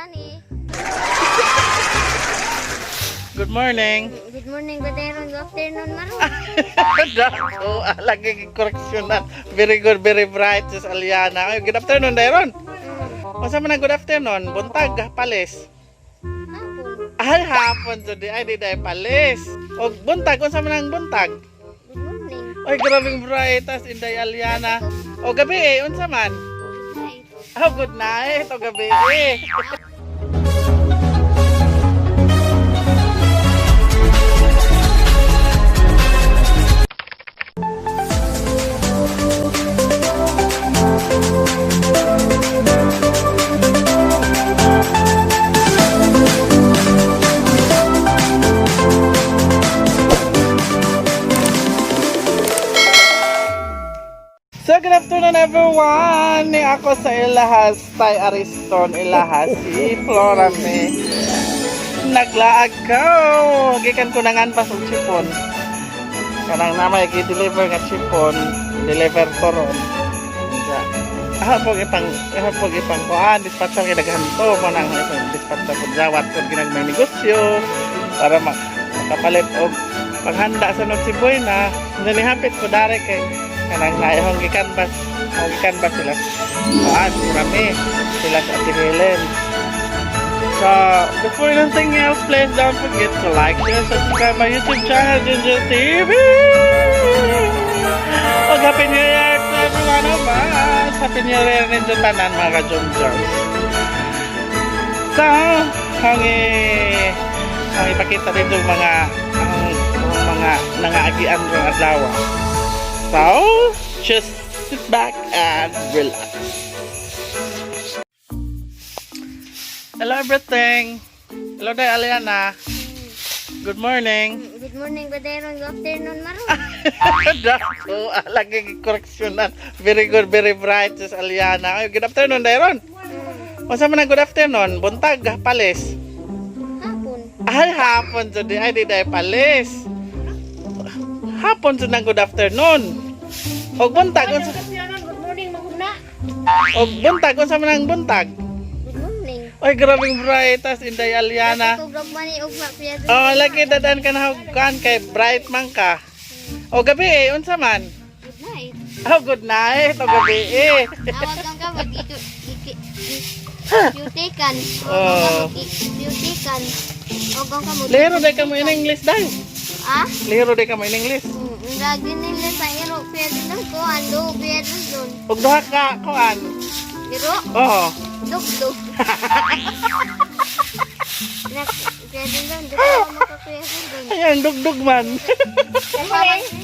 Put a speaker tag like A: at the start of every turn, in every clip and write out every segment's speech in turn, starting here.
A: ni.
B: Good morning.
A: Good morning, good afternoon, Maro.
B: Dako, lagi koreksyonan. Very good, very bright, sis Aliana. Ay, good afternoon, Dairon. Masa man ang good afternoon? Buntag, palis.
A: Hapon.
B: Ay, hapon, jadi ay, di dahil palis. O, buntag, kung sa man ang buntag?
A: Good morning.
B: Ay, grabing bright, tas Inday Aliana. O, gabi eh, unsa man?
A: Hi.
B: Oh, good night. O, gabi eh. So, good afternoon everyone! Ni ako sa ilahas, Tay Ariston, ilahas, si Flora me. Naglaag ko! Gikan ko nangan pa sa chipon. Kanang namay, gi-deliver nga chipon, deliver ko ron. Hapog ipang kuhan, dispatcher kinaghanto mo nang dispatcher ko jawat ko ginagmay negosyo para makapalit og paghanda sa Noche Buena. Nalihapit ko dari kay kanang naihong gikanbas sila marami sila sa Ate Helen. So before anything else, please don't forget to like, share, subscribe my YouTube channel, Ginger TV. Og Happy New Year to everyone of us. Happy New Year ninyo tanan mga ka-Junjers. So ang ipakita dito mga nangaagian ng adlaw. So, just sit back and relax. Hello everything. Hello day Aliana. Good morning.
A: Good morning, good afternoon, Maro.
B: Dako, lagi koreksyonan. Very good, very bright, sis Aliana. Ay, good afternoon, Dairon. Masa man ang good afternoon? Buntag, palis.
A: Hapon.
B: Ay, hapon, jadi ay, di dahil palis. Hapon, jadi good afternoon. Og buntag,
A: Good morning, maguna.
B: og buntag, kung sa man ang buntag?
A: Good morning.
B: Ay, grabing bright, tas Inday Aliana.
A: Ugma mani ugma kuya.
B: Oh, lagi dadaan ka na hukan kay bright man ka. O gabi eh, unsa man?
A: Good night.
B: Oh, good night. O gabi eh.
A: Awag lang ka beautykan.
B: Oh.
A: Beautykan. Ogong ka mo.
B: Lihiro day ka mo in English dahil.
A: Ah?
B: Lihiro day ka mo in English.
A: Lagi nila sa iro pwede lang ko ando pwede doon.
B: Og duha ka kuan.
A: Iro
B: Oh.
A: dug. Pwede doon. Di ko makapwede doon.
B: Ayan, dugdug man.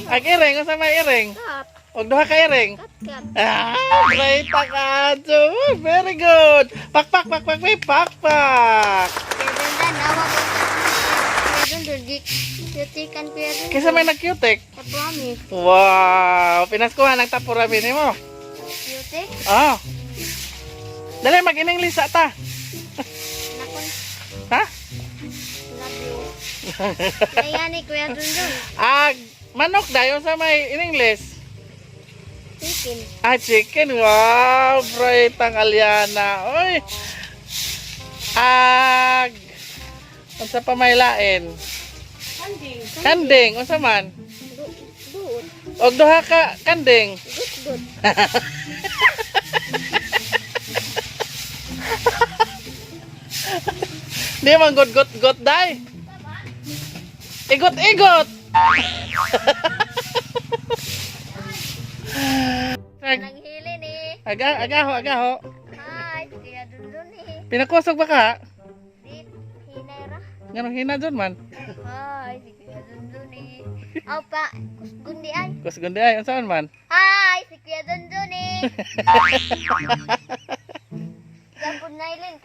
B: Ag ireng, unsa may ireng?
A: Kat.
B: Og duha ka ireng.
A: Kat.
B: Ah, great ka. Very good. Pakpak.
A: Pwede doon. Awag ko. Pwede doon. Beautykan pwede.
B: Kisa may nag-cutek.
A: Kapwami.
B: Wow, pinaskuhan ang tapurabi nimo.
A: Beauty.
B: Oh. Dali mag-in-English ta.
A: Nakon.
B: Ha?
A: Love you. Nayani kuya doon.
B: Manok dayon sa may in English.
A: Chicken.
B: Chicken. Wow, bright ang Aliana. Oy. Unsa pa may lain? Kanding, unsa man?
A: Duot.
B: Og duha ka kanding.
A: Good.
B: Di man got dai. Igot.
A: Nanghili ni.
B: Agaho.
A: Hi, kuya doon ni.
B: Pinakusog ba ka?
A: Dit, hinera.
B: Nganong hina dyan man?
A: Hi, si kuya doon ni. Aw pa, kusgundi ay.
B: Kusgundi ay, unsa man?
A: Hi, si kuya doon ni. Kapun nailin.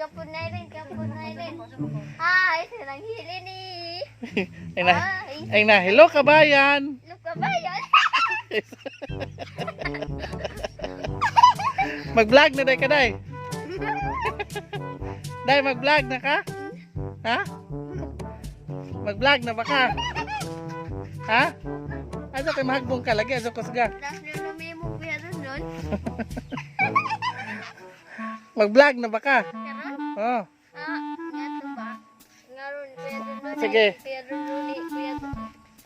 A: Hi, si nanghili ni.
B: Ay na, hello kabayan.
A: Look ka ba yan?
B: Mag-vlog na day ka day. Day, mag-vlog na ka? Ha? Mag-vlog na ba ka? Ha? Asa kay mahagbong ka lagi, asa kusga.
A: Das na mo kuya doon.
B: Mag-vlog na ba ka?
A: Karon?
B: Oh.
A: Ah,
B: Sige.
A: Kuya Duduni, kuya.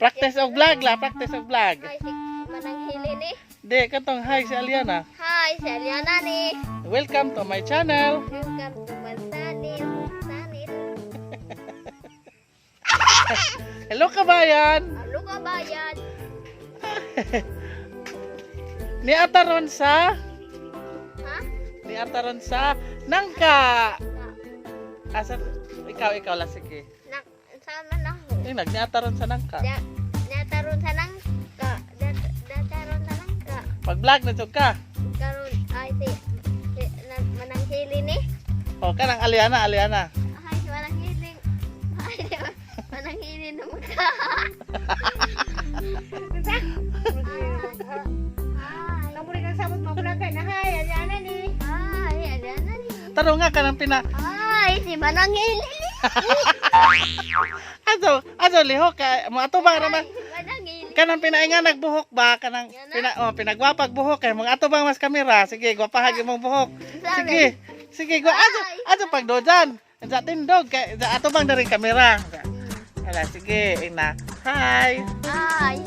B: Practice og vlog la, practice og vlog.
A: Hi, si Manang Hili ni.
B: Di, katong hi si Aliana.
A: Hi, si Aliana ni.
B: Welcome to my channel.
A: Welcome to Mansanit. Sanit.
B: Hello kabayan.
A: Halo kabayan.
B: Ni ataron sa
A: Ha?
B: nangka. Asa ikaw la sige.
A: Sama na ho.
B: Tingnan ni ataron sa nangka.
A: Nataron sa nangka. Nataron sa nangka.
B: Pag-vlog na jud ka.
A: Karon ay si Manang Hili ni.
B: O kanang Aliana.
A: Ay, si Manang Hili. Ay, si Manang Hili na magka.
C: Kamu rin ang sabot mabulagan na hay, Aliana ni.
A: Ay, Aliana ni.
B: Taro nga kanang pina.
A: Ay, si Manang Hili.
B: Aso liho ka mo ato ba raman.
A: Ay, si Manang Hili.
B: Kanang pinainga nagbuhok ba kanang pinagwapag buhok kay mga ato bang mas kamera. Sige, gwapahagi mong buhok. Sige. Sige, ato pagdojan. Sa tindog kay sa ato bang dari kamera. Hala, sige, ina. Hi.
A: Ay,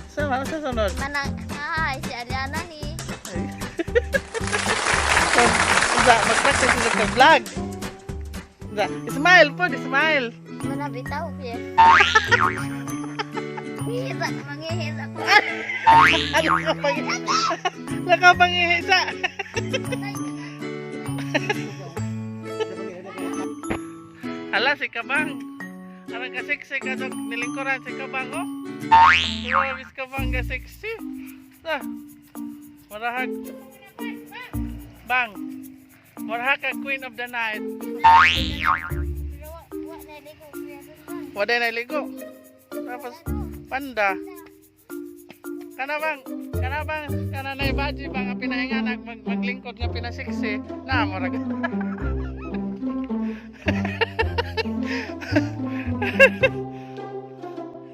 B: Sa sunod.
A: Manang. Ay, si Aliana ni.
B: Mag-practice sa vlog. Smile po, smile.
A: Mana bitaw ya. Hira, manghihira ko.
B: Nakapangihisa. Hala, si Kabang. Arang kasiksi ka dog nilingkuran si Kabang, oh. Bis Kabang kasiksi. Marahag. Bang. Marahag ka queen of the night. Waday na ligo. Tapos panda. Kana na ibaji bang pinahinga maglingkod nga pinasiksi. Na marag.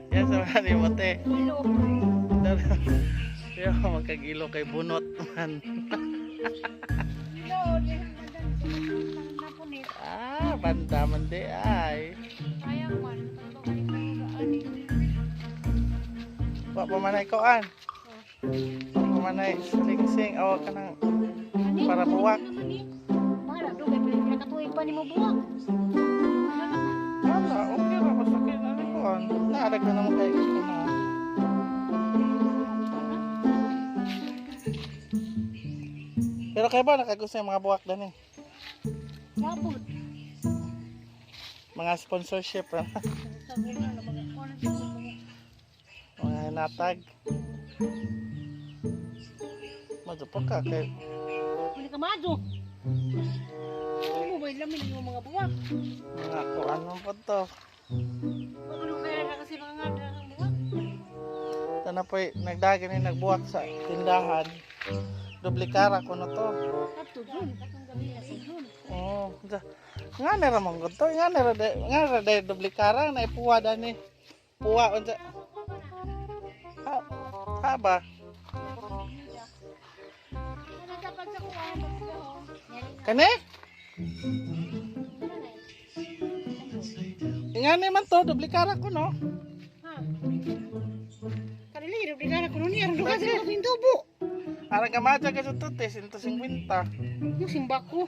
B: Yan sa mga limote. Yo, magkagilo kay bunot man. Banda man di ay. Wa pa manay koan. Wa pa manay sling-sing awa ka nang para buwak.
C: Mahal do kay pinakatuig pa nimo buwak.
B: Wala, okay ra masakit na ni koan. Naadag na naman kay gusto na. Pero kayo ba nakagusto yung mga buwak dani?
C: Sabot.
B: Mga sponsorship ra.
C: Sabot na mga kuan sa buwak.
B: Mga hinatag. Madupag ka kay
C: Pili ka madyo. Ano ba ilamin yung mga buwak?
B: mga kuan mo po to.
C: Ano kaya na kasi mga ngada ang buwak?
B: Tana po nagdagan ni nagbuwak sa tindahan. Duplikara ko na to.
C: Kato dun, katong gabi sa dun.
B: Oh, nga nera mong to, nga nera de duplikara na ipuwa dani. Puwa unsa. Ha ba?
C: Ano dapat sa kuha mo?
B: Kani? Ingani man to, duplikara ko no.
C: Ha. Kanili ro bigara ko ni aro kasi ko pintubo.
B: Arang kamaja ka sa tutis, 150.
C: Yung simba ko.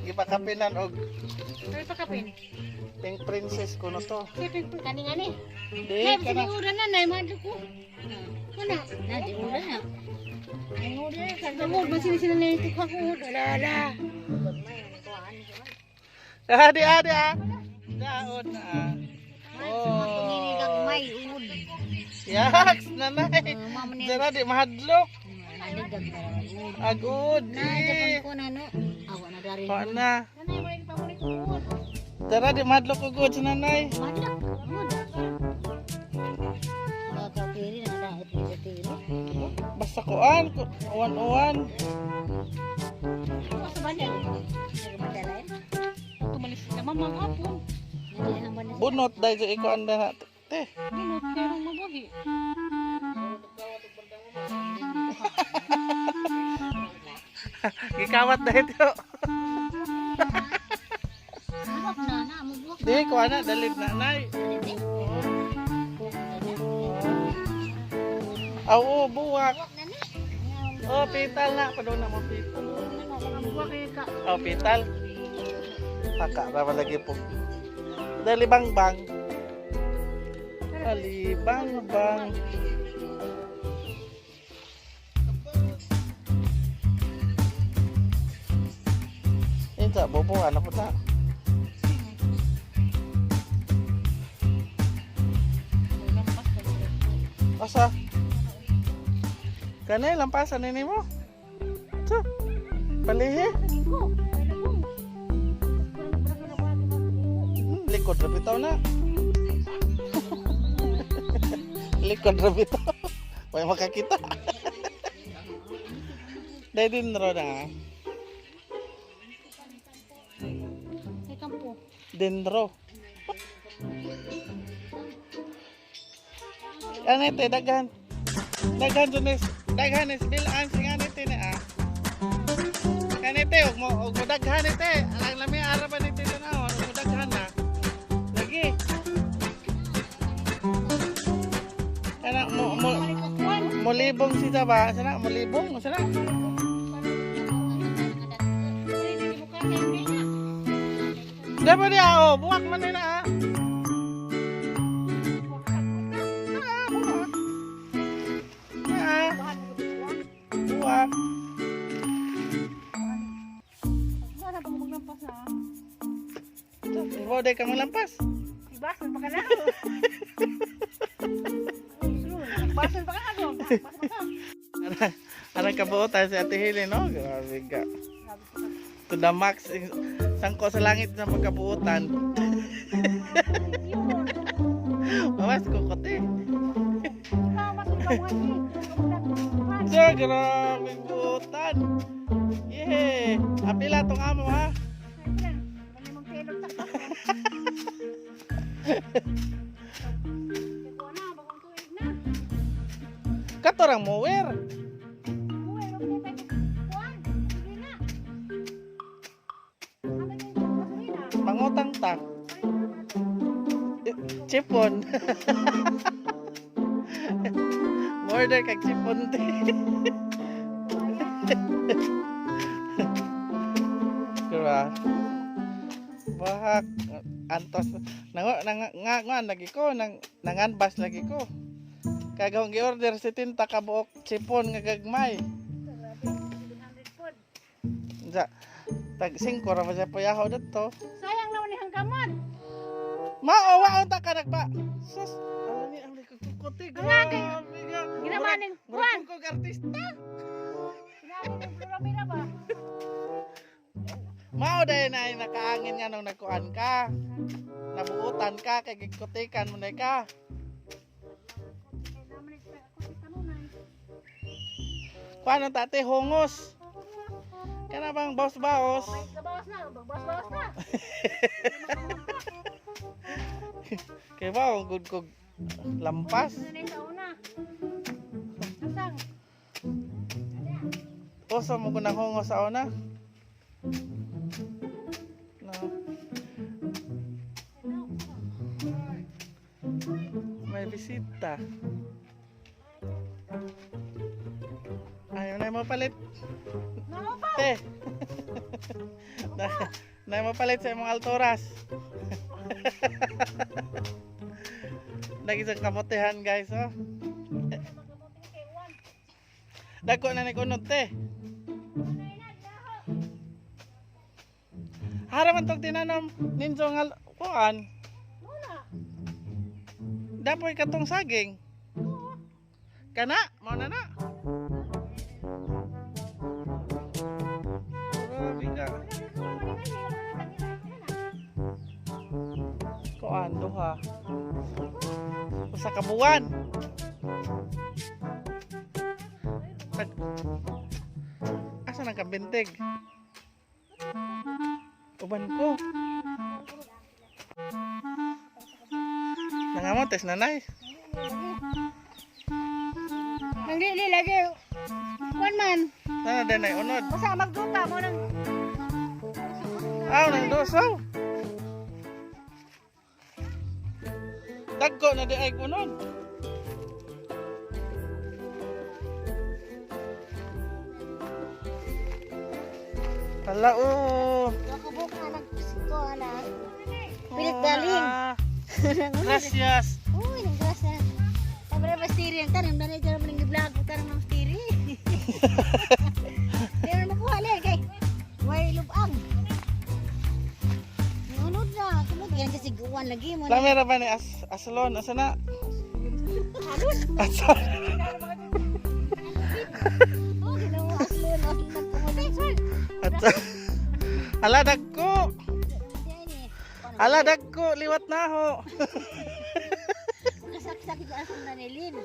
B: Gipakapinan og
C: Ano pa kapin?
B: pink princess ko no to.
C: Sipin po kani-ngani.
B: Di
C: Nay,
B: kana.
C: sinura na nay madlo ko. Mana? Na di ura na. Ay ura sa gamot ba sini na ito ko dalala.
B: Adi. Daon na. Oh.
C: Gagmay ud.
B: Yaks nanay. Dara di mahadlok.
C: Ani gagmay ud.
B: Agud.
C: Na japan ko na no. Awa na dari.
B: Ko na.
C: Nanay mo yung paborito ko.
B: Dara di mahadlok ko gud sa nanay.
C: Madlak. Pili na dahil pili.
B: Basta kuan, uwan.
C: Sa bandal. Sa bandal ay. Tumalis na mamangapon.
B: Bunot dahil sa ikuan na. Te.
C: Minut pero mabuhi.
B: Gikawat dahil ito. Di ko ana dalid na nay. Oo, buwak. Oh, pital na. Padung na mo pital. Oh, pital. Taka ra lagi po. Dali bang. Dali bang. Ito, bobo ano po ta? Asa? Kanay lampasan ini mo. Ito. Palihi. Likod na bitaw na. Likod na bitaw. May makakita. Dahil din ro na. Dendro. Anete daghan. Daghan junis. Daghan is bilaan sing anete na ah. Kanete og mo daghan ite. Alang lami ara ba nite na og mo daghan na. Lagi. Kana mo libong sita ba? Sana mo libong, sana. Dapat dia oh, buak mana nak? Buak.
C: Mana pang maglampas na?
B: Ibaw day ka maglampas.
C: Ibasan pa ka na. Basan pa ka na.
B: Ana kabuotan si Ate Helen no? Grabe ka. To the max sangko sa langit sa pagkabuutan. Mawas ko kote. So, grabe buutan. Yeah. Apila tong amo ha. Katorang mower. Mangutang tak. Chipon. Order kag chipon te. Kura. Bahak antos nang lagi ko nanganbas lagi ko. Kagawang gi-order 70 ka buok chipon nga gagmay. Ja. Tag 5 ra ba sa payaho dito.
C: Sayang naman ni hanggaman.
B: Maawa ta ka nagpa. Sus, ano ni ang kukuti ko.
C: Ginamaning Juan.
B: Ko artista.
C: Sinabi ng Florida ba?
B: Mao dai na nakaangin nga nung nagkuan ka. Nabuutan ka kay gikutikan mo na ka. Paano tate hungos? Kana bang baos-baos?
C: Bawas na, bawas na.
B: Kay ba ang good kog lampas?
C: Nanay sa una. Asang.
B: Oso mo gunang hungos sa una? No. May bisita. Ayaw na mo palit.
C: No pa.
B: Te. na mo palit sa imong alturas. Naging kamotehan guys, oh. Dako na ni kunod te. Haraman tog tinanom ninjo nga kuan. Dapoy katong saging. Kana, mo na na. Kuan duha. Usa ka buwan. Asa nang kabintig? Uban ko. Nangamotes nanay.
C: Nang dili lagi. Kuan man.
B: Sana din ay unod.
C: Basta magduta mo nang
B: Aw, nang dosaw. dagko na di ay unod. Hala oh.
C: Nakabuk na nagkusiko na. Pilit galing.
B: Gracias.
C: Uy, nang grasa. Sabi na bastiri ang tanong na ito naman yung vlog ko tanong ng bastiri. Hindi naman makuha lang kay. Way lubang. Nunod na. Kumot yan kasi guwan lagi mo.
B: Kamera ba ni Asalon? Asa na?
C: Halos.
B: Asalon.
C: Oh, ginawa aslo na nagkumuli.
B: Ala dagko. Ala dagko liwat na ho.
C: Kasakit sa asong nanilin.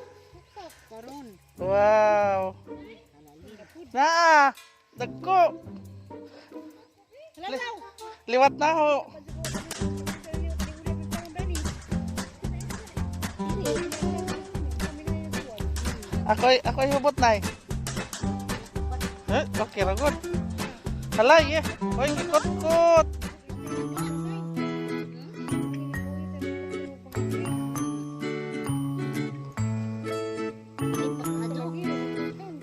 C: Karon.
B: Wow. Na dagko.
C: Lalaw.
B: Liwat na ho. Ako'y hubot na eh. Okay ra good. Halay eh. Oy ikot-kot.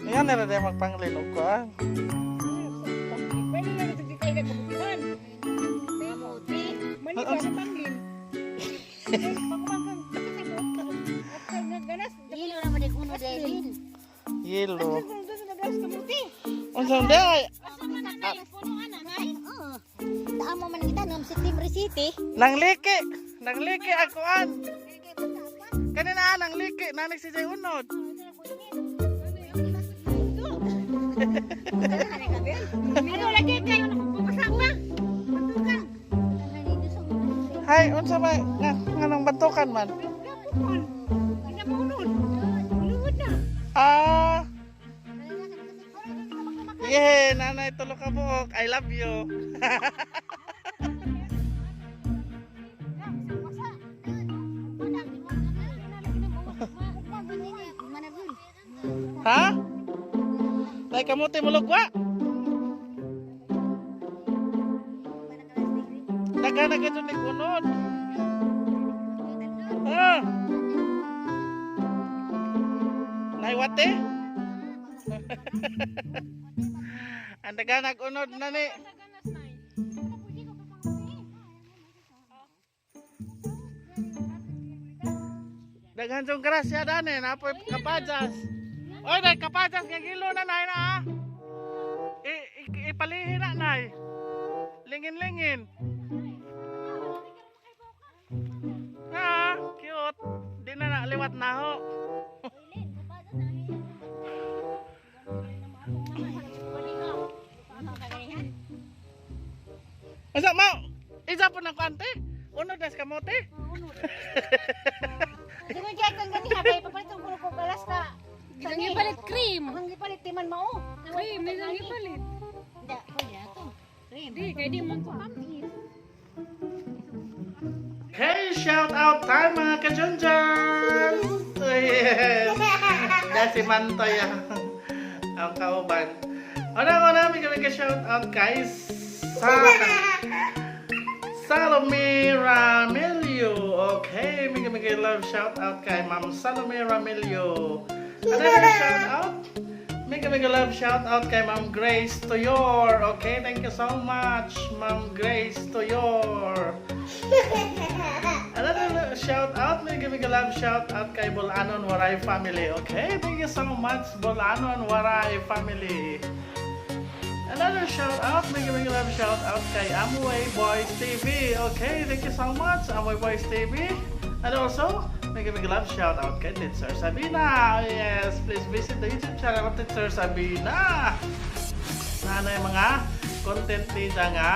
B: Yan na rin magpanglinog ko ah.
C: Hilo naman di kuno Delin.
B: Yelo. Unsang day?
C: Taan mo man kita nom September City.
B: Nangliki ako an. Kanina nang liki nanig si Jay Unod.
C: Ano lagi kayo nakapasama? Bantukan.
B: Hay, unsa ba nganong bantukan man?
C: Hindi mo unod. Ulod na.
B: Ah. Yeah, nanay tulo ka buok. I love you. Ha? Tay kamuti mo lugwa? Daghan na gid ni kunod. Ha? Naiwate? Ang daghan nag-unod na ni. Daghan jong grasya dane napoy kapajas. Oy, dai kapajas nga gilo na nay na. Ipalihi na nay. Lingin-lingin. Ah, cute. Di na liwat na ho. Masa mau? Isa po ng kante? Unod na sa kamote?
C: Hindi mo dyan kang ganiha kaya papalit ang ko galas ka.
D: Isang ipalit cream.
C: Ang ipalit timan mo.
D: Cream, isang ipalit.
C: Hindi, pwede na to. Cream.
D: Di, kaya di man ko tamis.
B: Hey, shout out time mga ka-junjun! Yes! Dahil si Mantoy ang kauban. Una-una, may kami ka-shout out guys sa Salome Ramelio. Okay, may kami ka-love shout out kay Ma'am Salome Ramelio. Another shout out, may kami ka-love shout out kay Ma'am Grace Toyor. Okay, thank you so much Ma'am Grace Toyor. Another shout out, may give a love shout out kay Bulanon Waray family. Okay, thank you so much Bulanon Waray family. Another shout out, may give a love shout out kay Amway Boys TV. Okay, thank you so much Amway Boys TV. And also, may give a love shout out kay Teacher Sabina. Yes, please visit the YouTube channel of Teacher Sabina. Na yung mga content nila nga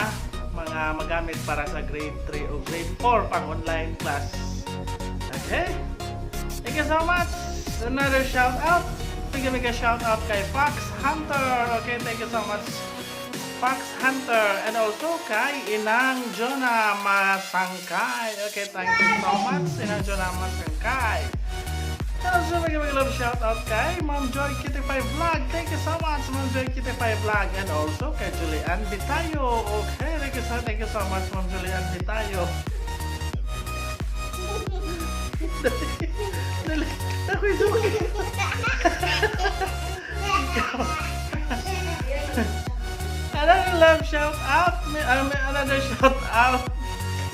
B: mga magamit para sa grade 3 o grade 4 pang online class. Okay? Thank you so much. Another shout out. Mega shout out kay Fox Hunter. Okay, thank you so much Fox Hunter. And also kay Inang Jonah Masangkay. Okay, thank you so much Inang Jonah Masangkay. And also mega love shout out kay Ma'am Joy Kitty 5 Vlog. Thank you so much Ma'am Joy Kitty 5 Vlog. And also kay Julian Bitayo. Okay, thank you so much Ma'am Julian Bitayo. Dali. Ako'y suki. Another love shout out. Another shout out.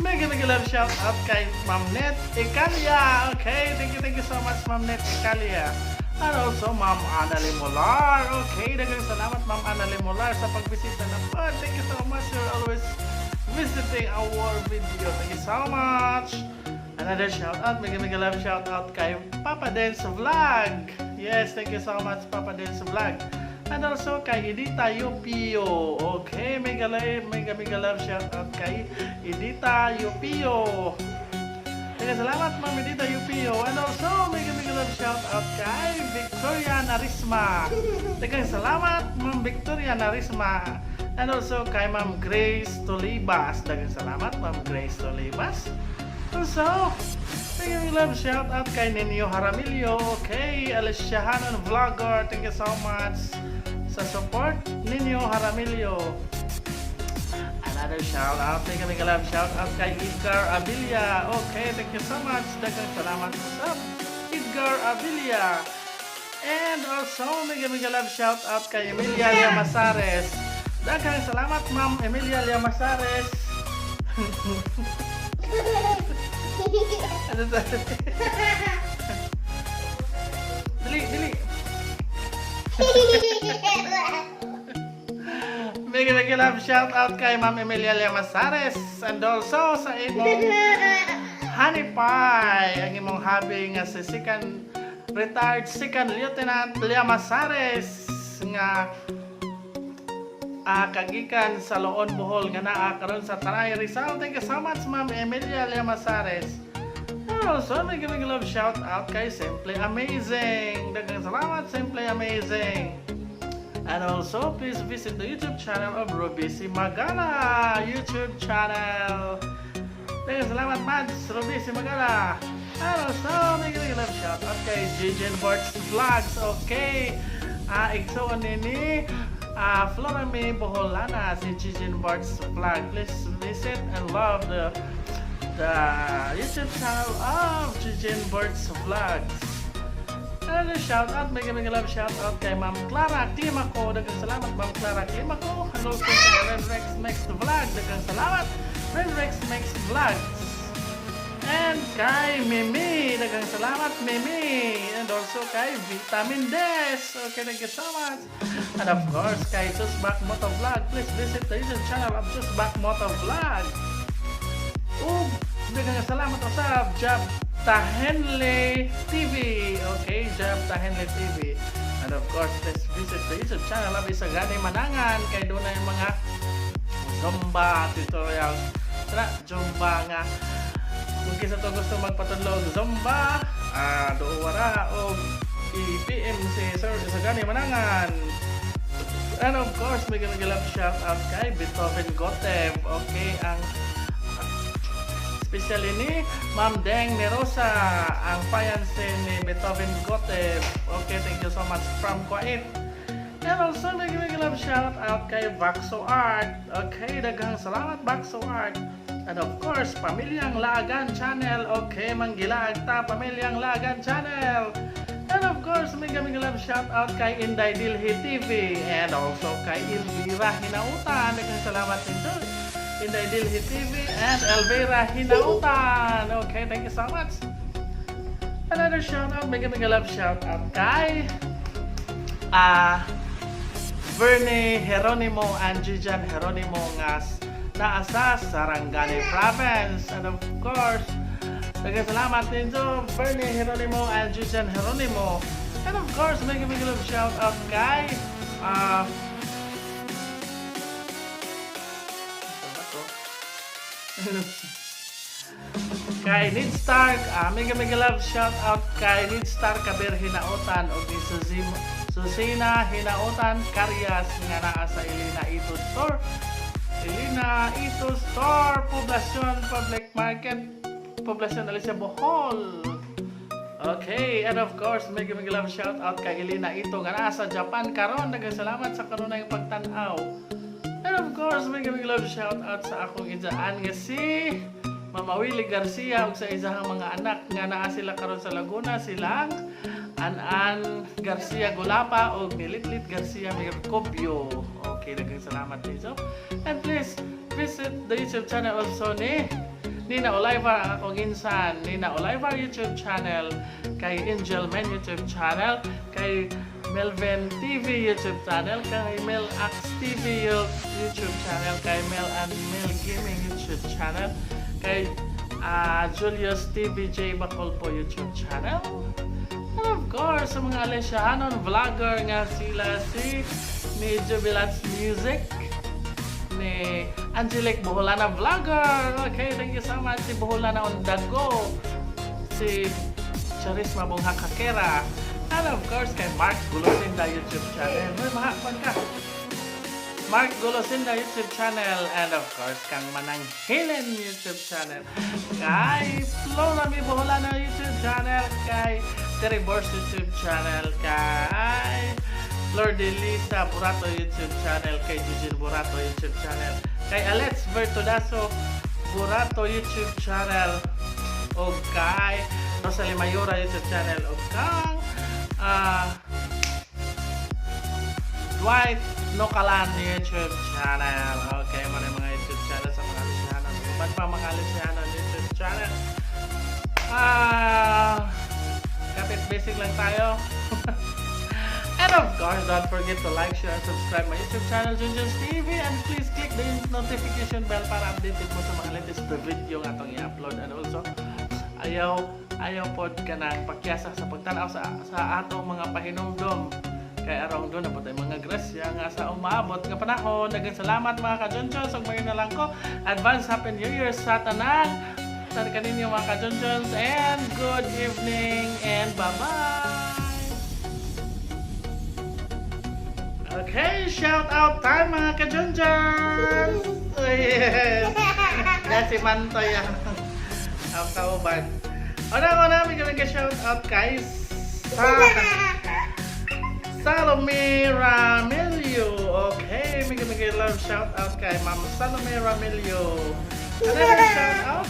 B: Mega love shout out kay Ma'am Net Ikalia. Okay, thank you so much Ma'am Net Ikalia. And also Ma'am Ana Limular. Okay, daghang salamat Ma'am Ana Limular sa pagbisita na po. Thank you so much. You're always visiting our video. Thank you so much. Another shout out, mega love shout out kay Papa Dance Vlog. Yes, thank you so much Papa Dance Vlog. And also kay Edita Yupio. Okay, mega love shout out kay Edita Yupio. Thank you salamat Ma'am Edita Yupio. And also mega love shout out kay Victoria Narisma. Thank you salamat Ma'am Victoria Narisma. And also kay Ma'am Grace Tolibas. Daghang salamat Ma'am Grace Tolibas. Also, thank you love shout out kay Ninyo Haramilio. Okay, Alicia Hanon Vlogger. Thank you so much sa support Ninyo Haramilio. Another shout out, thank you love shout out kay Edgar Abilia. Okay, thank you so much. Daghang salamat sa Edgar Abilia. And also, mega love shout out kay Emilia Llamazares. Daghang salamat Ma'am Emilia Llamazares. Ano sa? Dili. Mega love shout out kay Ma'am Emilia Llamazares. And also sa imong Honey Pie, ang imong hobby nga si retired second lieutenant Llamazares nga kagikan sa Loon Bohol nga naa karon sa Tanay Rizal. Thank you so much Ma'am Emilia Llamazares. And also mega love shout out kay Simply Amazing. Daghang salamat Simply Amazing. And also please visit the YouTube channel of Robisi Magala YouTube channel. Daghang salamat Mads Robisi Magala. And also mega love shout out kay Jijen Bart's Vlogs. Okay, igsoon nini Florame Boholana si Jijen Bart's Vlog. Please visit and love the YouTube channel of Jijen Bart's Vlogs. Another shout out, mega love shout out kay Ma'am Clara Climaco. Daghang salamat Ma'am Clara Climaco. And also kay Renrex Max Vlog. Daghang salamat Renrex Max Vlogs. And kay Mimi, daghang salamat Mimi. And also kay Vitamin Des. Okay, thank you so much. And of course, kay Jusback Moto Vlog. Please visit the YouTube channel of Jusback Moto Vlog. Daghang salamat sa Job Tahenle TV. Okay, Job Tahenle TV. And of course, please visit the YouTube channel of Isagani Manangan. Kay doon na yung mga Zumba tutorials. Tara, Zumba nga. Kung kisa to gusto magpatudlog Zumba, doon wala o i-PM si Sir Isagani Manangan. And of course, may love shout out kay Beethoven Gotev. Okay, ang especially ni Ma'am Deng Nerosa, ang fiancé ni Beethoven Gotev. Okay, thank you so much from Kuwait. And also, may love shout out kay Vaxo Art. Okay, daghang salamat Vaxo Art. And of course, Pamilyang Lagan Channel. Okay, manggilaag ta, Pamilyang Lagan Channel. And of course, mega love shout out kay Inday Dilhi TV. And also kay Elvira Hinautan. Daghang salamat din Inday Dilhi TV and Elvira Hinautan. Okay, thank you so much. Another shout out, mega love shout out kay Bernie Geronimo and Jijan Geronimo nga naasa sa Sarangani Province. And of course, daghang salamat din to Bernie Geronimo and Jijan Geronimo. And of course, mega love shout out kay kay Nid Stark. Mega love shout out kay Nid Stark Kabir Hinautan o ni Susina Hinautan Karyas nga naa sa Elena Ito Store. Elena Ito Store, Poblacion Public Market, Poblacion Alicia Bohol. Okay, and of course, mega love shout out kay Elena Ito nga naa sa Japan karon. Daghang salamat sa kanunay pagtan-aw. And of course, mega love shout out sa akong idaan nga si Mama Willie Garcia ug sa isahang mga anak nga naa sila karon sa Laguna, silang An Garcia Gulapa ug Nilitlit Garcia Mercobio. Okay, daghang salamat dito. And please visit the YouTube channel also ni Nina Olivar, ang akong insan. Nina Olivar YouTube channel, kay Angel Men YouTube channel, kay Melvin TV YouTube channel, kay Mel Ax TV YouTube channel, kay Mel and Mel Gaming YouTube channel, kay Julius TVJ Bacolpo YouTube channel. And of course, sa mga Alesianon vlogger nga sila si ni Jubilats Music, ni Angelique Boholana Vlogger. Okay, thank you so much. Si Boholana Ondago, si Charisma Bongha Kakera, and of course kay Mark Gulosinda YouTube channel. May mahakpan ka. Mark Gulosinda YouTube channel, and of course kang Manang Helen YouTube channel, kay Florami Boholana YouTube channel, kay Terry Bors YouTube channel, kay Flor de Lisa Burato YouTube channel, kay Gigi Burato YouTube channel, kay Alex Bertodaso Burato YouTube channel, o kay Rosalie Mayura YouTube channel, o kang Dwight Nocalan YouTube channel. Okay, mga YouTube channel sa mga Alesianon. Iban pa mga Alesianon YouTube channel. Kapit basic lang tayo. And of course, don't forget to like, share, and subscribe my YouTube channel, Junjun's TV, and please click the notification bell para updated mo sa mga latest na video nga itong i-upload. And also, ayaw pod ka na pakyasa sa pagtanaw sa atong mga pahinumdom. Kaya arong doon na po tayo mga grasya nga sa umabot nga panahon. Daghang salamat mga ka-Junjuns. Ug mayon na lang ko. Advance Happy New Year sa tanan. Sa kaninyo mga ka-Junjuns. And good evening and bye-bye. Okay, shout out time mga ka-Junjuns. Oh yes. Yan si Mantoy ang kauban. Una, may kami ka-shout out guys. Salome Ramilio. Okay, may love shout out kay Ma'am Salome Ramilio. Another shout out.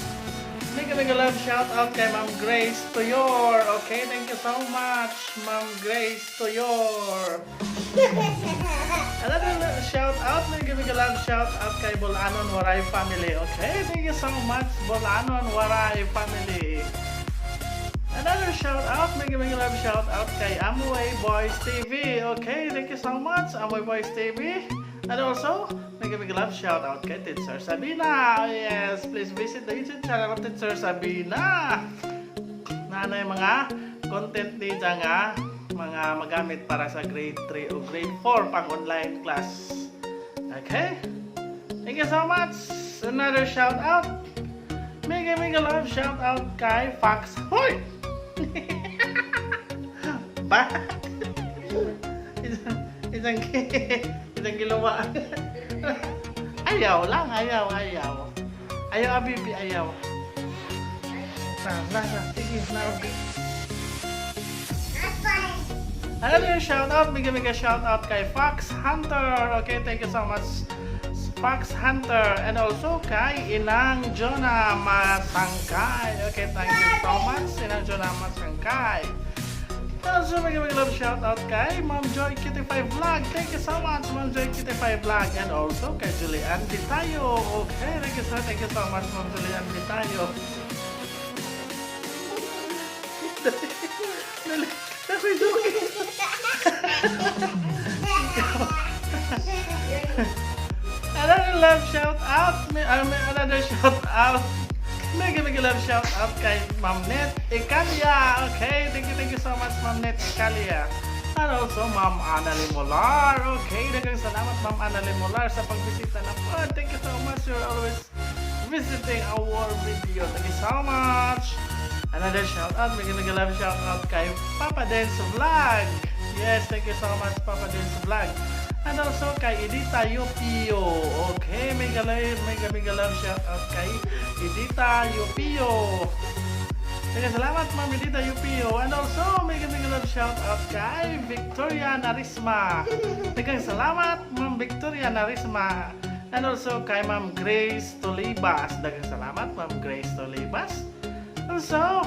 B: May love shout out kay Ma'am Grace Toyor. Okay, thank you so much, Ma'am Grace Toyor. Another shout out. May love shout out kay Bolanon Waray family. Okay, thank you so much, Bolanon Waray family. Another shout out, may love shout out kay Amway Boys TV. Okay, thank you so much, Amway Boys TV. And also, may love shout out kay Teacher Sabina. Oh yes, please visit the YouTube channel of Teacher Sabina. Na yung mga content niya nga, mga magamit para sa grade 3 o grade 4 pang online class. Okay, thank you so much. Another shout out, may love shout out kay Fox. Hoy! Ba? Isang gilawa. Ayaw lang, ayaw. Ayaw, Abibi, ayaw. Sige, another shout out, may shout out kay Fox Hunter. Okay, thank you so much, Fox Hunter. And also kay Inang Jonah Masangkay. Okay, thank you so much, Inang Jonah Masangkay. Also, may love shout out kay Ma'am Joy Kitty 5 Vlog. Thank you so much, Ma'am Joy Kitty 5 Vlog. And also kay Julian Ditayo. Okay, thank you so much, Ma'am Julian Ditayo. Ako'y joking. Another love shout out. Another shout out. May love shout out kay Ma'am Net Ikalia. Okay, thank you so much, Ma'am Net Ikalia. And also Ma'am Annalyn Molar. Okay, daghang salamat Ma'am Annalyn Molar sa pagbisita na po. Thank you so much. You're always visiting our video. Thank you so much. Another shout out. May love shout out kay Papa Dance Vlog. Yes, thank you so much, Papa Dance Vlog. And also kay Edita Yupio. Okay, may love shout out kay Edita Yupio. Teka, salamat Ma'am Edita Yupio. And also may love shout out kay Victoria Narisma. Teka, salamat Ma'am Victoria Narisma. And also kay Ma'am Grace Tolibas. Daghang salamat, Ma'am Grace Tolibas. Also,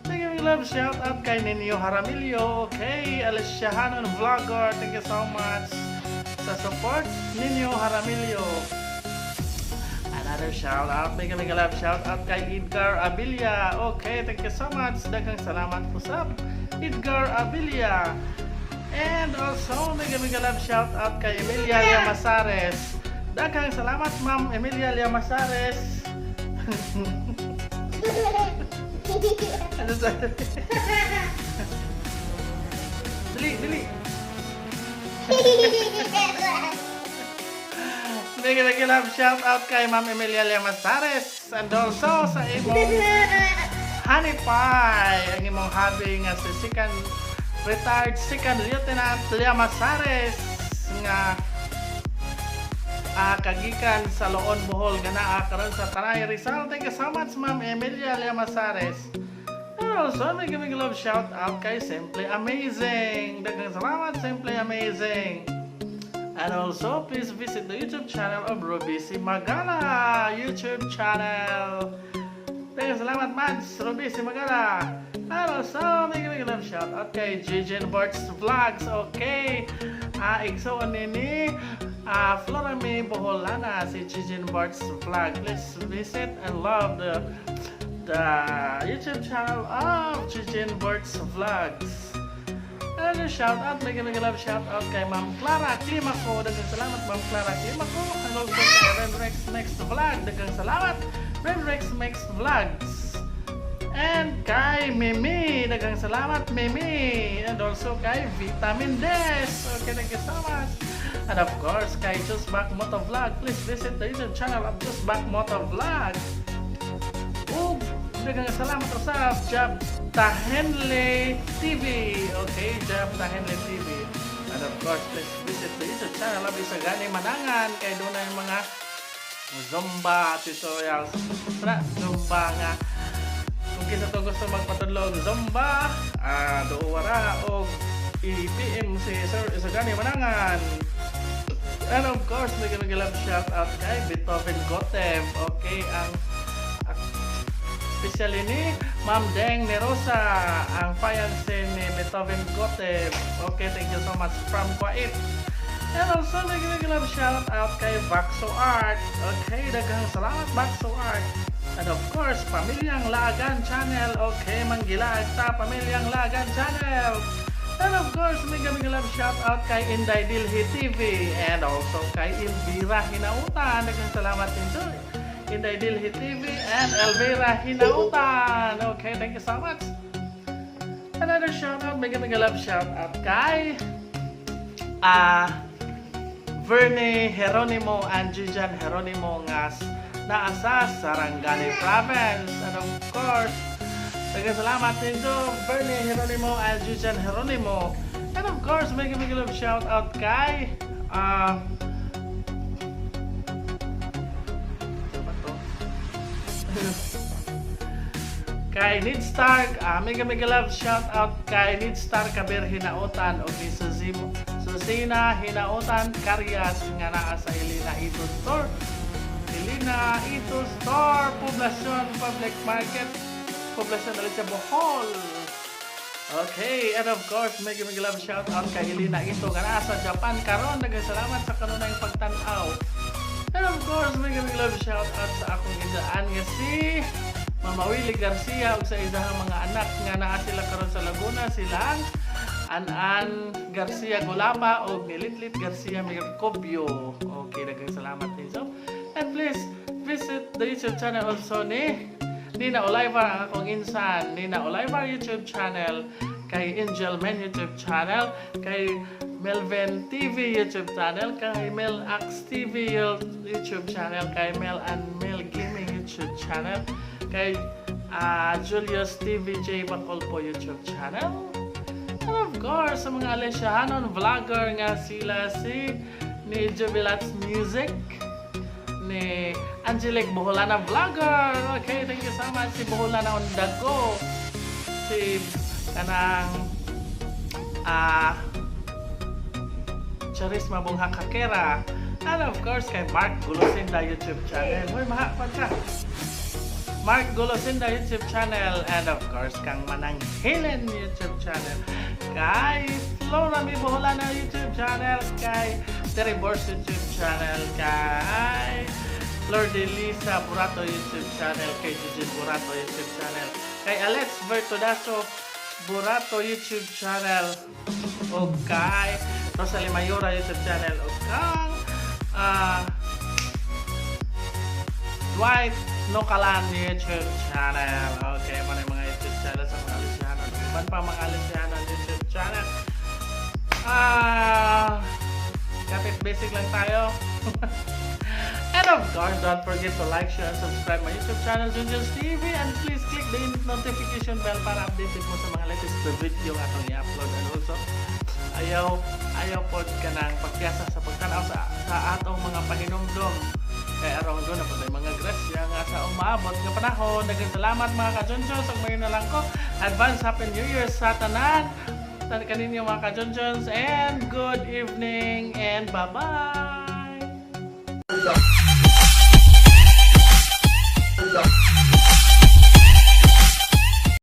B: thank you, love, shout out kay Ninyo Haramilio. Okay, Alicia Hanon Vlogger. Thank you so much sa support, Ninyo Haramilio. Another shout out, mega love shout out kay Edgar Abilia. Okay, thank you so much. Daghang salamat po sa Edgar Abilia. And also, mega love shout out kay Emilia Llamazares. Daghang salamat, Ma'am Emilia Llamazares. Ano sa? Dili. Mega love shout out kay Ma'am Emilia Llamazares. And also sa imong Honey Pie, ang imong hobby nga si retired second lieutenant Llamazares nga kagikan sa Loon, Bohol nga naa karon sa Tanay, Rizal. Thank you so much, Ma'am Emilia Llamazares. And also, may giving love shout out kay Simply Amazing. Daghang salamat, Simply Amazing. And also, please visit the YouTube channel of Robisi Magala YouTube channel. Daghang salamat, Mads, Robisi Magala. And also, may giving love shout out kay Jijen Bort's Vlogs. Okay, igsoon nini Florame Boholana si Jijen Bart's Vlog. Let's visit and love the YouTube channel of Jijen Bart's Vlogs. Another shout out, mega love shout out kay Ma'am Clara Climaco. Daghang salamat, Ma'am Clara Climaco. And also kay Renrex Next Vlog. Daghang salamat, Renrex Next Vlogs. And kay Mimi, daghang salamat, Mimi. And also kay Vitamin Des. Okay, thank you so much. And of course, kay Just Back Motovlog. Please visit the YouTube channel of Just Back Motovlog. Ug daghang salamat sa Job Tahenle TV. Okay, Job Tahenle TV. And of course, please visit the YouTube channel of Isagani Manangan. Kay doon na yung mga Zumba tutorials. Zumba nga. Kung kisa to gusto magpatudlog Zumba, doon o i-PM si Sir Isagani Manangan. And of course, may love shout out kay Beethoven Gotev. Okay, ang special ni Ma'am Deng Nerosa, ang fiancé ni Beethoven Gotev. Okay, thank you so much from Kuwait. And also, may love shout out kay Baxo Art. Okay, daghang salamat, Baxo Art. And of course, Pamilyang Lagan Channel. Okay, manggilag ta Pamilyang Lagan Channel. And of course, mega love shout out kay Inday Dilhi TV. And also kay Elvira Hinautan. Daghang salamat din Inday Dilhi TV and Elvira Hinautan. Okay, thank you so much. Another shout out, mega love shout out kay Verne Geronimo and Gijan Geronimo nga naa sa Sarangani Province. And of course, daghang salamat din Verne Geronimo and Gijan Geronimo. And of course, mega love shout out kay kay Nid Stark. Mega love shout out kay Nid Stark Kabir Hinautan o ni Susina Hinautan Karyas nga naa sa Elena Ito Store. Elena Ito Store, Poblacion Public Market, Poblacion Alicia Bohol. Okay, and of course, mega love shout out kay Elena Ito nga naa sa Japan karon. Daghang salamat sa kanunay pagtan-aw. And of course, mega love shout out sa akong idaan nga si Mama Willie Garcia ug sa isang mga anak nga naa sila karon sa Laguna, silang An Garcia Golapa o Militlit Garcia Mercobio. Okay, daghang salamat din so. And please visit the YouTube channel also ni Nina Olivar, ang akong insan. Nina Olivar YouTube channel, kay Angel Men YouTube channel, kay Melvin TV YouTube channel, kay Mel Ax TV YouTube channel, kay Mel and Mel Gaming YouTube channel, kay Julius TV J Bacolpo YouTube channel. And of course, sa mga Alesiahanon vlogger nga sila si ni Jubilats Music, ni Angelic Boholana Vlogger. Okay, thank you so much. Si Boholana Ondago, si kanang Charisma Bungha Kakera, And of course, kay Mark Golosinda YouTube channel. Hoy, mahapad ka. Mark Golosinda YouTube channel. And of course, kang Manang Helen YouTube channel. Kay Flora Miboholana YouTube channel. Kay Terry Bors YouTube channel. Kay Flor de Lisa Burato YouTube channel. Kay Jujin Burato YouTube channel. Kay Alex Bertodaso Burato YouTube channel. O kay Rosalie Mayora YouTube channel. O kang Dwight Nokalan YouTube channel. Okay, mga mga YouTube channel sa mga Alisianan. Iban pa mga Alisianan YouTube channel. Kapit basic lang tayo. And of course, don't forget to like, share, and subscribe my YouTube channel, Junjun's TV. And please click the notification bell para updated mo sa mga latest video nga itong i-upload. And also, ayaw po ka ng pagkiyasa sa pagtanaw sa atong mga pahinumdom. Kaya araw doon na po tayo mga grasya nga sa umaabot ng panahon. Daghang salamat mga ka-Junjuns. Ang may na lang ko. Advance Happy New Year sa tanan. Sa kaninyo mga ka-Junjuns. And good evening and bye-bye.